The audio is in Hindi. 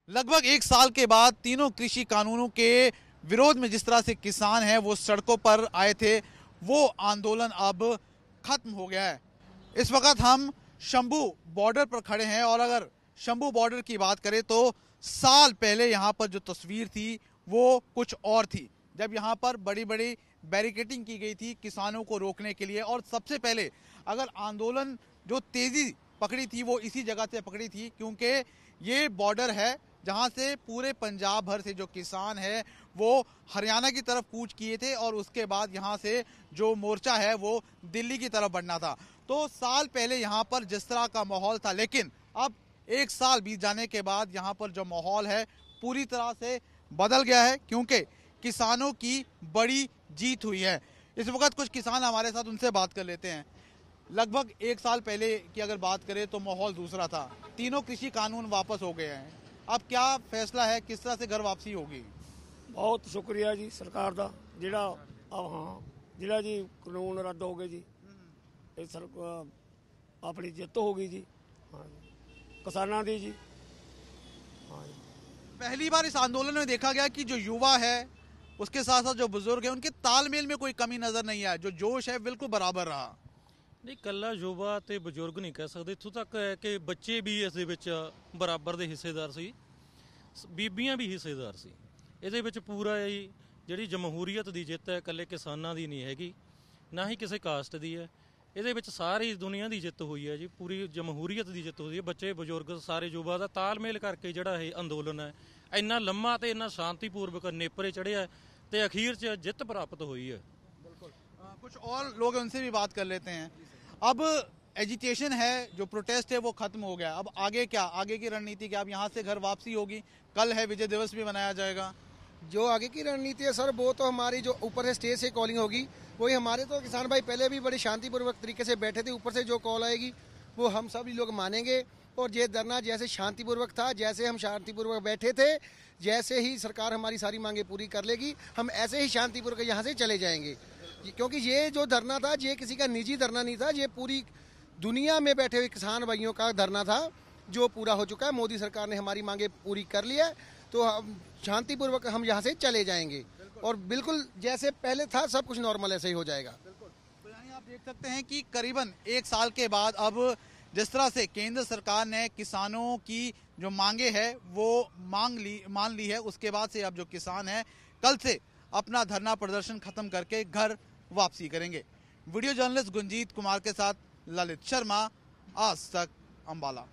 लगभग एक साल के बाद तीनों कृषि कानूनों के विरोध में जिस तरह से किसान हैं वो सड़कों पर आए थे, वो आंदोलन अब खत्म हो गया है। इस वक्त हम शंभू बॉर्डर पर खड़े हैं और अगर शंभू बॉर्डर की बात करें तो साल पहले यहाँ पर जो तस्वीर थी वो कुछ और थी, जब यहाँ पर बड़ी बड़ी बैरिकेडिंग की गई थी किसानों को रोकने के लिए। और सबसे पहले अगर आंदोलन जो तेजी पकड़ी थी वो इसी जगह से पकड़ी थी, क्योंकि ये बॉर्डर है जहां से पूरे पंजाब भर से जो किसान है वो हरियाणा की तरफ कूच किए थे और उसके बाद यहां से जो मोर्चा है वो दिल्ली की तरफ बढ़ना था। तो साल पहले यहां पर जिस तरह का माहौल था, लेकिन अब एक साल बीत जाने के बाद यहां पर जो माहौल है पूरी तरह से बदल गया है, क्योंकि किसानों की बड़ी जीत हुई है। इस वक्त कुछ किसान हमारे साथ, उनसे बात कर लेते हैं। लगभग एक साल पहले की अगर बात करें तो माहौल दूसरा था, तीनों कृषि कानून वापस हो गए हैं। अब क्या फैसला है, किस तरह से घर वापसी होगी? बहुत शुक्रिया जी सरकार ਦਾ ਜਿਹੜਾ ਜਿਹੜਾ ਜੀ ਕਾਨੂੰਨ ਰੱਦ ਹੋ ਗਏ ਜੀ, ਇਹ ਆਪਣੀ ਜਿੱਤ ਹੋ गई जी। हाँ जी, किसानों दी जी। हाँ जी, पहली बार इस आंदोलन में देखा गया कि जो युवा है उसके साथ साथ जो बुजुर्ग है उनके तालमेल में कोई कमी नजर नहीं आई, जो जोश है बिल्कुल बराबर रहा। नहीं, कल्ला युवा ते बजुर्ग नहीं कह सकते, इत्थों तक है कि बच्चे भी इस दे विच बराबर दे हिस्सेदार सी, बीबियां भी हिस्सेदार सी। ਇਹਦੇ ਵਿੱਚ ਪੂਰਾ ਹੀ ਜਿਹੜੀ ਜਮਹੂਰੀਅਤ ਦੀ ਜਿੱਤ ਹੈ ਇਕੱਲੇ ਕਿਸਾਨਾਂ ਦੀ ਨਹੀਂ ਹੈਗੀ, ਨਾ ਹੀ ਕਿਸੇ ਕਾਸਟ ਦੀ ਹੈ। ਇਹਦੇ ਵਿੱਚ ਸਾਰੀ ਦੁਨੀਆ ਦੀ ਜਿੱਤ ਹੋਈ ਹੈ ਜੀ, ਪੂਰੀ ਜਮਹੂਰੀਅਤ ਦੀ ਜਿੱਤ ਹੋਈ ਹੈ। ਬੱਚੇ ਬਜ਼ੁਰਗ ਸਾਰੇ ਯੁਵਾ ਦਾ ਤਾਲਮੇਲ ਕਰਕੇ ਜਿਹੜਾ ਇਹ ਅੰਦੋਲਨ ਹੈ ਇੰਨਾ ਲੰਮਾ ਤੇ ਇੰਨਾ ਸ਼ਾਂਤੀਪੂਰਵਕ ਨੇਪਰੇ ਚੜ੍ਹਿਆ ਤੇ ਅਖੀਰ 'ਚ ਜਿੱਤ ਪ੍ਰਾਪਤ ਹੋਈ है। बिल्कुल। कुछ और लोग हैं, उनसे भी बात कर लेते हैं। अब एजिटेशन है, जो प्रोटेस्ट है वो खत्म हो गया, अब आगे क्या, आगे की रणनीति क्या? अब यहाँ से घर वापसी होगी, कल है विजय दिवस भी मनाया जाएगा। जो आगे की रणनीति है सर, वो तो हमारी जो ऊपर से स्टेज से कॉलिंग होगी वही। हमारे तो किसान भाई पहले भी बड़े शांतिपूर्वक तरीके से बैठे थे, ऊपर से जो कॉल आएगी वो हम सभी लोग मानेंगे। और ये धरना जैसे शांतिपूर्वक था, जैसे हम शांतिपूर्वक बैठे थे, जैसे ही सरकार हमारी सारी मांगे पूरी कर लेगी, हम ऐसे ही शांतिपूर्वक यहाँ से चले जाएंगे। क्योंकि ये जो धरना था ये किसी का निजी धरना नहीं था, ये पूरी दुनिया में बैठे हुए किसान भाइयों का धरना था जो पूरा हो चुका है। मोदी सरकार ने हमारी मांगे पूरी कर लिया है, तो हम शांतिपूर्वक हम यहाँ से चले जाएंगे और बिल्कुल जैसे पहले था सब कुछ नॉर्मल ऐसे ही हो जाएगा। तो यानी आप देख सकते हैं कि करीबन एक साल के बाद अब जिस तरह से केंद्र सरकार ने किसानों की जो मांगे है वो मान ली है, उसके बाद से अब जो किसान है कल से अपना धरना प्रदर्शन खत्म करके घर वापसी करेंगे। वीडियो जर्नलिस्ट गुंजीत कुमार के साथ ललित शर्मा, आज तक, अंबाला।